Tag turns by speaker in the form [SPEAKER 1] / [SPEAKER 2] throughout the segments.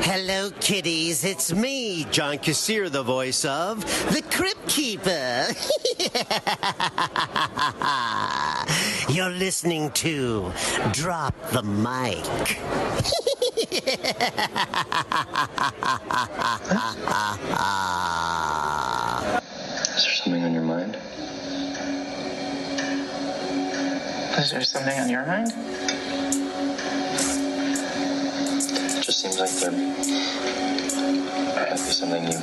[SPEAKER 1] Hello, kiddies. It's me, John Kassir, the voice of the Crypt Keeper. You're listening to Drop the Mic.
[SPEAKER 2] Is there something on your mind?
[SPEAKER 3] Is there something on your mind?
[SPEAKER 2] It just seems like there might be something you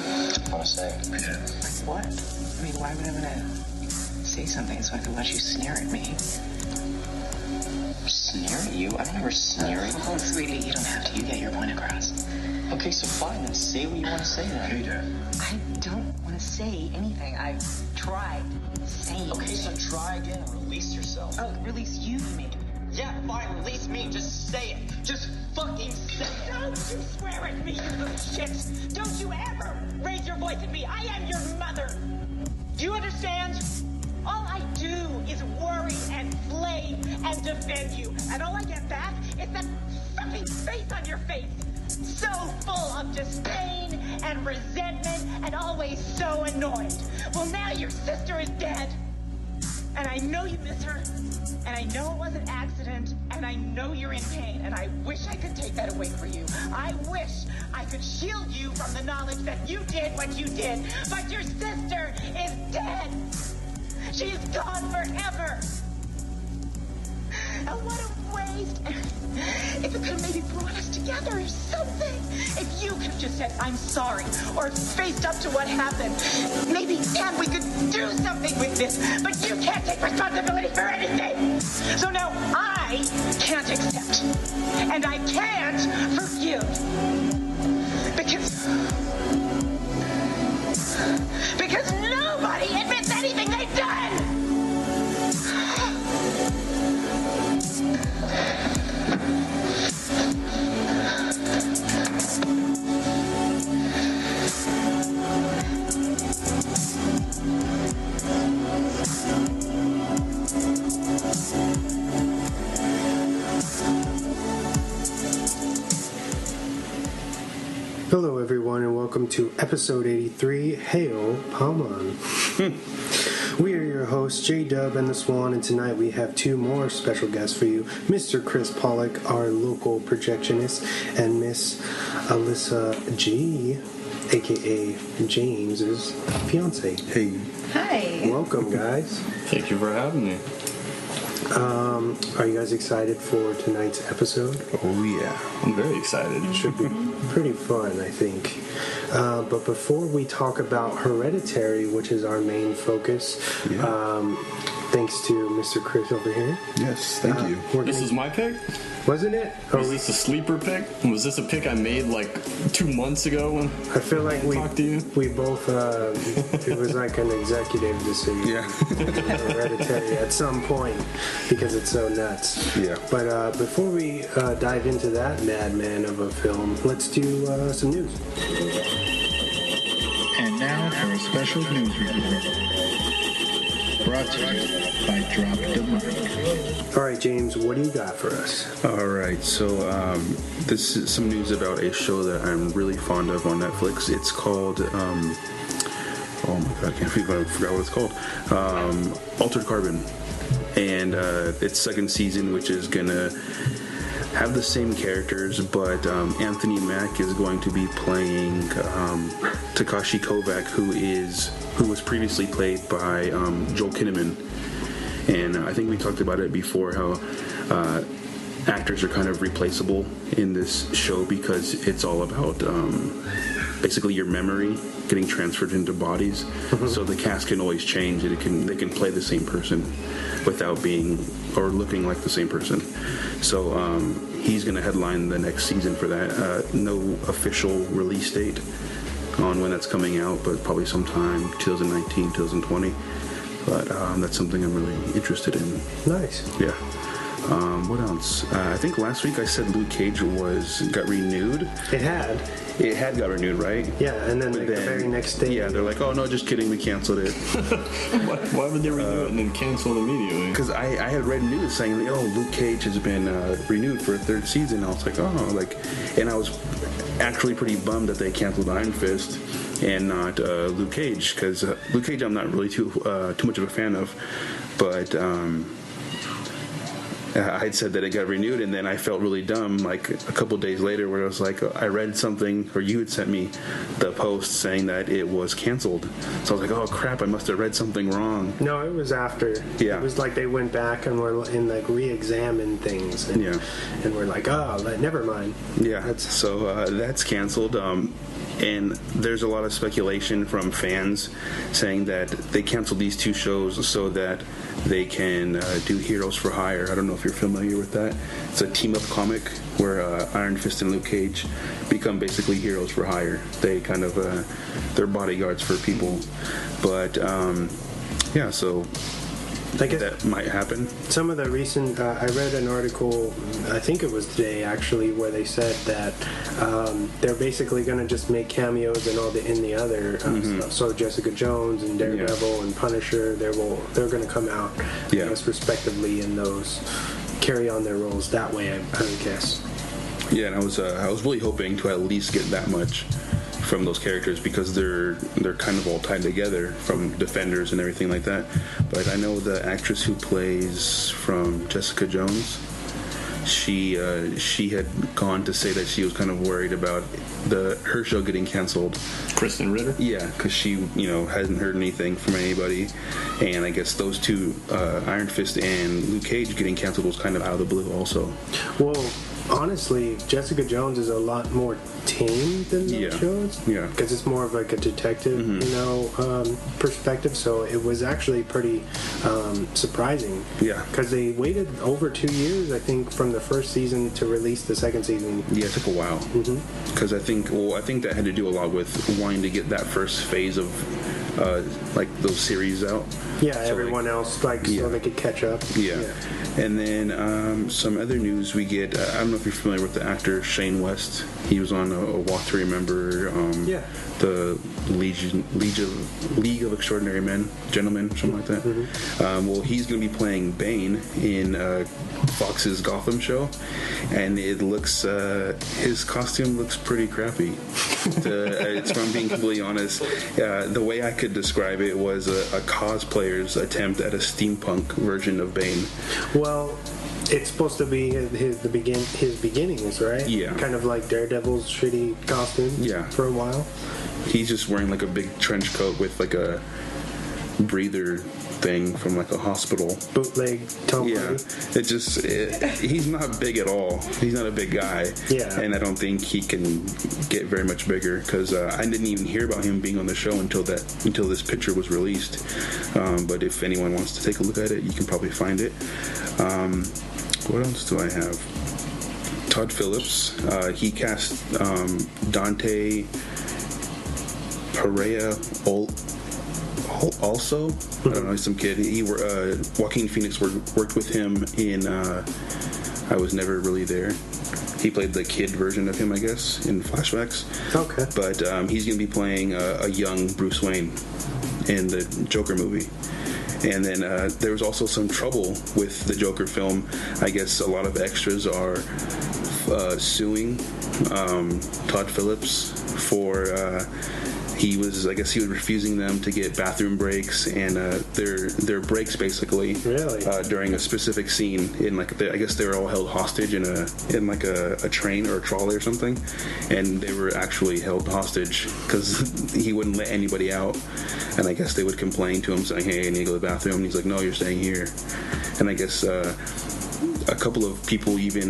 [SPEAKER 2] want to say.
[SPEAKER 3] Yeah. Like what? I mean, why would I want to say something so I can watch you sneer at me?
[SPEAKER 2] Sneer at you? I don't ever sneer at you.
[SPEAKER 3] Oh, sweetie, you don't have to. You get your point across.
[SPEAKER 2] Okay, so fine, then say what you want to say then.
[SPEAKER 3] Peter. I don't want to say anything. I've tried saying.
[SPEAKER 2] Okay, so try again and release yourself.
[SPEAKER 3] Oh, release you, me.
[SPEAKER 2] Yeah, fine, release me. Just say it. Just fucking say it.
[SPEAKER 3] Don't you swear at me, you little shit. Don't you ever raise your voice at me. I am your mother. Do you understand? All I do is worry and flame and defend you. And all I get back is that fucking face on your face. So full of disdain and resentment and always so annoyed. Well, now your sister is dead. And I know you miss her. And I know it was an accident. And I know you're in pain. And I wish I could take that away from you. I wish I could shield you from the knowledge that you did what you did. But your sister is dead. She's gone forever. And what a waste. If it could have maybe brought us together or something. If you could have just said, I'm sorry, or faced up to what happened. Maybe then we could do something with this. But you can't take responsibility for anything. So now I can't accept. And I can't forgive. Because nobody admits anything they've done.
[SPEAKER 4] Hello everyone and welcome to episode 83, HAiL, PAIMON. We are your hosts, J-Dub and the Swan, and tonight we have two more special guests for you, Mr. Chris Pawlak, our local projectionist, and Miss Alyssa G, aka James's fiance.
[SPEAKER 5] Hey.
[SPEAKER 6] Hi.
[SPEAKER 4] Welcome, guys.
[SPEAKER 5] Thank you for having me.
[SPEAKER 4] Are you guys excited for tonight's episode?
[SPEAKER 5] Oh yeah, I'm very excited.
[SPEAKER 4] It should be pretty fun, I think. But before we talk about Hereditary, which is our main focus, thanks to Mr. Chris over here.
[SPEAKER 5] Yes, thank you.
[SPEAKER 7] This is my pick?
[SPEAKER 4] Wasn't it?
[SPEAKER 7] Was this a sleeper pick? Was this a pick I made like 2 months ago when
[SPEAKER 4] I feel like we
[SPEAKER 7] talked to you?
[SPEAKER 4] We both, it was like an executive decision.
[SPEAKER 5] Yeah.
[SPEAKER 4] Hereditary at some point because it's so nuts.
[SPEAKER 5] Yeah.
[SPEAKER 4] But before we dive into that madman of a film, let's do some news.
[SPEAKER 8] And now for a special news report. Brought to you by Drop the Mic.
[SPEAKER 4] All right, James, what do you got for us?
[SPEAKER 5] All right, so this is some news about a show that I'm really fond of on Netflix. It's called, oh my god, I forgot what it's called. Altered Carbon. And its second season, which is gonna have the same characters, but Anthony Mack is going to be playing Takashi Kovac, who was previously played by Joel Kinnaman. And I think we talked about it before, how actors are kind of replaceable in this show because it's all about basically your memory getting transferred into bodies. Mm-hmm. So the cast can always change. They can play the same person without being or looking like the same person. So he's going to headline the next season for that. No official release date on when that's coming out, but probably sometime 2019, 2020. But that's something I'm really interested in.
[SPEAKER 4] Nice.
[SPEAKER 5] Yeah. What else? I think last week I said Luke Cage got renewed.
[SPEAKER 4] It had
[SPEAKER 5] got renewed, right?
[SPEAKER 4] Yeah, and then, the very next day.
[SPEAKER 5] Yeah, they're like, oh no, just kidding, we canceled it.
[SPEAKER 7] Why would they renew it and then cancel it immediately?
[SPEAKER 5] Because I had read news saying, oh, Luke Cage has been renewed for a third season. I was like, and I was actually pretty bummed that they canceled Iron Fist and not Luke Cage, because Luke Cage I'm not really too much of a fan of, but I had said that it got renewed, and then I felt really dumb like a couple days later where I was like, I read something, or you had sent me the post saying that it was canceled. So I was like, oh crap, I must have read something wrong.
[SPEAKER 4] No, it was after.
[SPEAKER 5] Yeah.
[SPEAKER 4] It was like they went back and were like re-examined things. And, and we're like, never mind.
[SPEAKER 5] Yeah. That's canceled. And there's a lot of speculation from fans saying that they canceled these two shows so that they can do Heroes for Hire. I don't know if you're familiar with that. It's a team-up comic where Iron Fist and Luke Cage become basically heroes for hire. They kind of, they're bodyguards for people. But, so I guess that might happen.
[SPEAKER 4] Some of the recent, I read an article, I think it was today actually, where they said that they're basically going to just make cameos in the other stuff. So Jessica Jones and Daredevil and Punisher, they're going to come out, I guess, respectively in those, carry on their roles that way, I would guess.
[SPEAKER 5] Yeah, and I was really hoping to at least get that much from those characters, because they're kind of all tied together from Defenders and everything like that. But I know the actress who plays from Jessica Jones, she had gone to say that she was kind of worried about her show getting canceled.
[SPEAKER 7] Kristen Ritter?
[SPEAKER 5] Yeah, because she hasn't heard anything from anybody, and I guess those two, Iron Fist and Luke Cage, getting canceled was kind of out of the blue also.
[SPEAKER 4] Well, honestly, Jessica Jones is a lot more tame than those shows.
[SPEAKER 5] Yeah.
[SPEAKER 4] Because it's more of like a detective, perspective. So it was actually pretty surprising.
[SPEAKER 5] Yeah.
[SPEAKER 4] Because they waited over 2 years, I think, from the first season to release the second season.
[SPEAKER 5] Yeah, it took a while. Because I think that had to do a lot with wanting to get that first phase of those series out.
[SPEAKER 4] Yeah, so everyone else, so they could catch up.
[SPEAKER 5] Yeah. And then some other news we get, I don't know if you're familiar with the actor Shane West. He was on a Walk to Remember, the League of Extraordinary Gentlemen, something like that. Well, he's going to be playing Bane in Fox's Gotham show, and it looks, his costume looks pretty crappy. If I'm being completely honest. The way I could describe it was a cosplayer's attempt at a steampunk version of Bane.
[SPEAKER 4] Well, it's supposed to be his beginnings, right?
[SPEAKER 5] Yeah.
[SPEAKER 4] Kind of like Daredevil's shitty costume. Yeah. For a while.
[SPEAKER 5] He's just wearing like a big trench coat with like a breather thing from like a hospital.
[SPEAKER 4] Bootleg Tom Brady.
[SPEAKER 5] He's not big at all. He's not a big guy.
[SPEAKER 4] Yeah.
[SPEAKER 5] And I don't think he can get very much bigger, because I didn't even hear about him being on the show until this picture was released. But if anyone wants to take a look at it, you can probably find it. What else do I have? Todd Phillips. He cast Dante Perea also. I don't know, some kid. Joaquin Phoenix worked with him in I Was Never Really There. He played the kid version of him, I guess, in flashbacks.
[SPEAKER 4] Okay.
[SPEAKER 5] But he's going to be playing a young Bruce Wayne in the Joker movie. And then there was also some trouble with the Joker film. I guess a lot of extras are suing Todd Phillips for... He was refusing them to get bathroom breaks and their breaks basically.
[SPEAKER 4] Really?
[SPEAKER 5] During a specific scene in I guess they were all held hostage in a train or a trolley or something, and they were actually held hostage because he wouldn't let anybody out, and I guess they would complain to him saying, "Hey, I need to go to the bathroom," and he's like, "No, you're staying here," and I guess. A couple of people even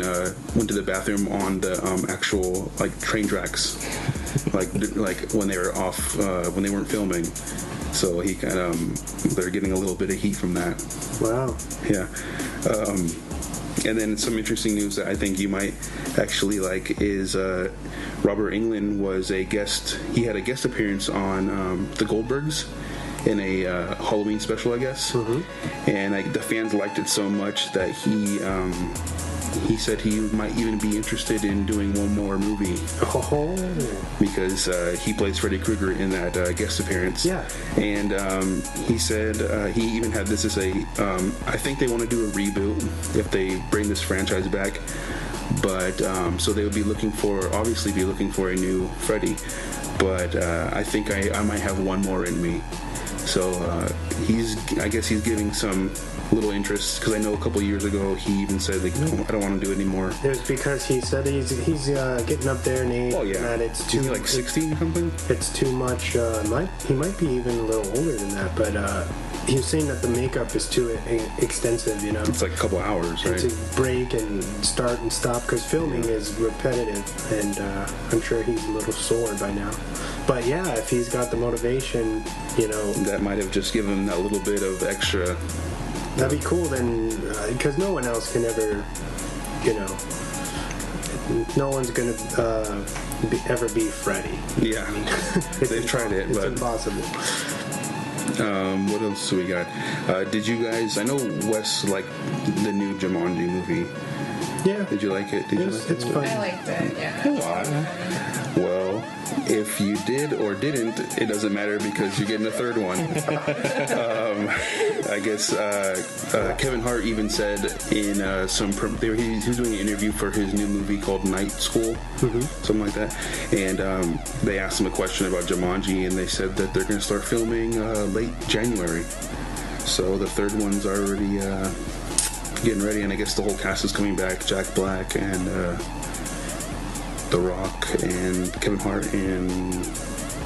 [SPEAKER 5] went to the bathroom on the actual train tracks, like when they were off, when they weren't filming. So he kind of they're getting a little bit of heat from that.
[SPEAKER 4] Wow.
[SPEAKER 5] Yeah. And then some interesting news that I think you might actually like is Robert Englund was a guest. He had a guest appearance on The Goldbergs. in a Halloween special, I guess. And the fans liked it so much that he said he might even be interested in doing one more movie. Because he plays Freddy Krueger in that guest appearance.
[SPEAKER 4] Yeah.
[SPEAKER 5] And he said he even had this to say, I think they want to do a reboot if they bring this franchise back. But so they would be looking for a new Freddy. But I think I might have one more in me. So I guess he's giving some little interest, because I know a couple years ago he even said, like, no, I don't want to do it anymore.
[SPEAKER 4] It was because he said he's getting up there in age.
[SPEAKER 5] Oh yeah,
[SPEAKER 4] and it's too,
[SPEAKER 5] is he like 60 or something?
[SPEAKER 4] It's too much. He might be even a little older than that, but he was saying that the makeup is too extensive. You know,
[SPEAKER 5] it's like a couple hours, right?
[SPEAKER 4] To break and start and stop, because filming is repetitive, and I'm sure he's a little sore by now. But yeah, if he's got the motivation, you know,
[SPEAKER 5] that might have just given him that little bit of extra.
[SPEAKER 4] That'd be cool then, because no one else can ever, you know, no one's gonna ever be Freddy.
[SPEAKER 5] Yeah, I mean, they've tried it, but
[SPEAKER 4] it's impossible.
[SPEAKER 5] What else do we got? Did you guys? I know Wes liked the new Jumanji movie.
[SPEAKER 4] Yeah.
[SPEAKER 5] Did you like it?
[SPEAKER 4] It's fun.
[SPEAKER 6] I liked it. Yeah.
[SPEAKER 5] Well, if you did or didn't, it doesn't matter, because you're getting a third one. I guess Kevin Hart even said in he was doing an interview for his new movie called Night School, something like that, and they asked him a question about Jumanji, and they said that they're going to start filming late January. So the third one's already getting ready, and I guess the whole cast is coming back: Jack Black and The Rock and Kevin Hart and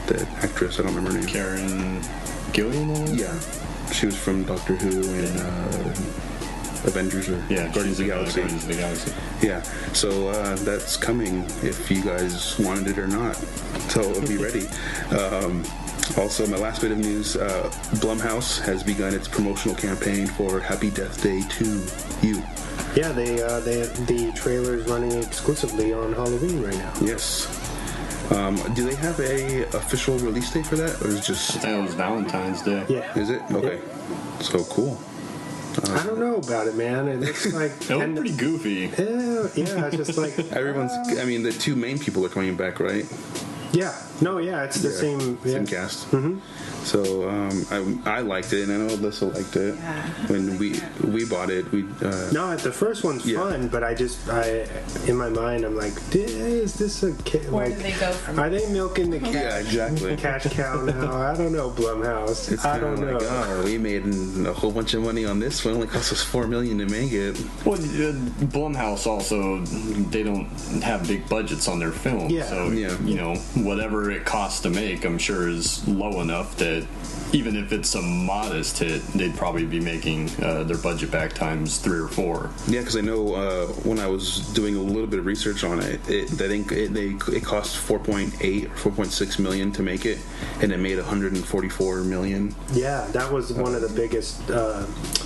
[SPEAKER 5] the actress, I don't remember her name.
[SPEAKER 7] Karen Gillian?
[SPEAKER 5] Yeah. She was from Doctor Who and Avengers or Guardians of the Galaxy.
[SPEAKER 7] Guardians of the Galaxy.
[SPEAKER 5] Yeah. So that's coming if you guys wanted it or not. So be ready. Also, my last bit of news, Blumhouse has begun its promotional campaign for Happy Death Day to You.
[SPEAKER 4] Yeah, the trailer is running exclusively on Halloween right now.
[SPEAKER 5] Yes. Do they have a official release date for that, or is it just?
[SPEAKER 7] I think it was Valentine's Day.
[SPEAKER 4] Yeah.
[SPEAKER 5] Is it? Okay. Yeah. So cool.
[SPEAKER 4] I don't know about it, man. It looks like
[SPEAKER 7] it looked pretty goofy.
[SPEAKER 4] Yeah, it's just like
[SPEAKER 5] everyone's. I mean, the two main people are coming back, right?
[SPEAKER 4] Yeah. No, yeah, it's the same
[SPEAKER 5] cast. So I liked it, and I know Alyssa liked it.
[SPEAKER 6] Yeah.
[SPEAKER 5] When we bought it,
[SPEAKER 4] no, the first one's fun, but I in my mind I'm like, is this a kid?
[SPEAKER 6] Where
[SPEAKER 4] like,
[SPEAKER 6] do they go from?
[SPEAKER 4] Are they milking the
[SPEAKER 5] exactly
[SPEAKER 4] cash cow now? I don't know, Blumhouse. I don't know.
[SPEAKER 5] Like, oh, we made a whole bunch of money on this one. It only cost us $4 million to make it.
[SPEAKER 7] Well, Blumhouse also, they don't have big budgets on their films.
[SPEAKER 4] Yeah.
[SPEAKER 7] So you know, whatever it costs to make, I'm sure is low enough that even if it's a modest hit, they'd probably be making their budget back times 3 or 4. Yeah,
[SPEAKER 5] because I know when I was doing a little bit of research on it, it cost 4.8 or 4.6 million to make it, and it made 144 million.
[SPEAKER 4] Yeah, that was one of the biggest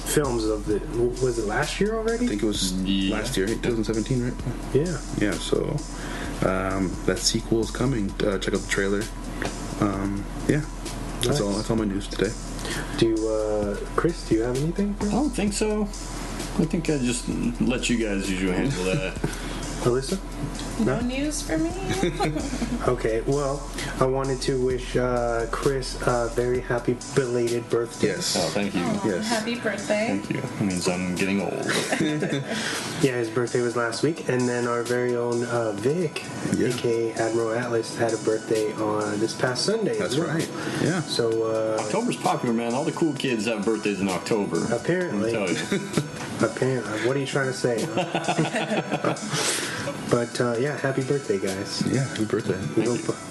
[SPEAKER 4] films of the. Was it last year already?
[SPEAKER 5] I think it was last year, 2017, right?
[SPEAKER 4] Yeah.
[SPEAKER 5] Yeah. So that sequel is coming. Check out the trailer. Yeah. That's all. That's all my news today.
[SPEAKER 4] Chris, do you have anything?
[SPEAKER 7] I don't think so. I think I just let you guys usually handle that.
[SPEAKER 4] Alyssa?
[SPEAKER 6] No news for me.
[SPEAKER 4] Okay, well, I wanted to wish Chris a very happy belated birthday.
[SPEAKER 5] Yes.
[SPEAKER 7] Oh, thank you.
[SPEAKER 5] Yes.
[SPEAKER 6] Happy birthday.
[SPEAKER 7] Thank you. It means I'm getting old.
[SPEAKER 4] Yeah, his birthday was last week, and then our very own Vic, aka Admiral Atlas, had a birthday on this past Sunday.
[SPEAKER 5] That's
[SPEAKER 4] as well.
[SPEAKER 5] right. Yeah.
[SPEAKER 4] So
[SPEAKER 7] October's popular, man. All the cool kids have birthdays in October.
[SPEAKER 4] Apparently.
[SPEAKER 7] Let me tell you.
[SPEAKER 4] Apparently, what are you trying to say? But yeah, happy birthday, guys.
[SPEAKER 5] Yeah, happy birthday.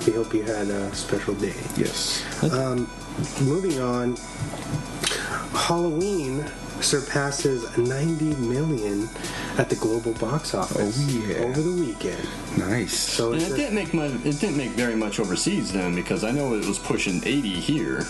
[SPEAKER 4] We hope you had a special day.
[SPEAKER 5] Yes.
[SPEAKER 4] Moving on, Halloween surpasses 90 million at the global box office over the weekend.
[SPEAKER 5] Nice.
[SPEAKER 4] So
[SPEAKER 7] And it didn't make very much overseas then, because I know it was pushing 80 here.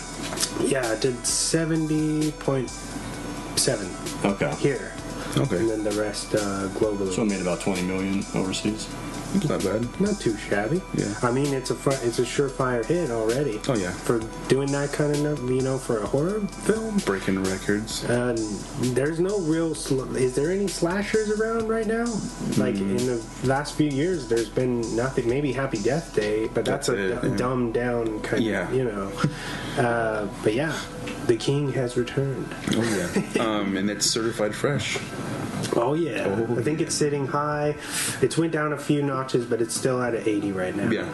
[SPEAKER 4] yeah, it did 70.7
[SPEAKER 7] Okay.
[SPEAKER 4] here.
[SPEAKER 5] Okay.
[SPEAKER 4] And then the rest globally.
[SPEAKER 7] So it made about 20 million overseas.
[SPEAKER 5] It's not bad.
[SPEAKER 4] Not too shabby.
[SPEAKER 5] Yeah.
[SPEAKER 4] I mean, it's a surefire hit already.
[SPEAKER 5] Oh, yeah.
[SPEAKER 4] For doing that kind of, for a horror film.
[SPEAKER 5] Breaking records.
[SPEAKER 4] There's no real... Is there any slashers around right now? Like, in the last few years, there's been nothing. Maybe Happy Death Day, but that's a dumbed down kind of, but yeah, the king has returned.
[SPEAKER 5] Oh, yeah. And it's certified fresh.
[SPEAKER 4] Oh, yeah. I think it's sitting high. It's went down a few notches, but it's still at an 80 right now.
[SPEAKER 5] Yeah.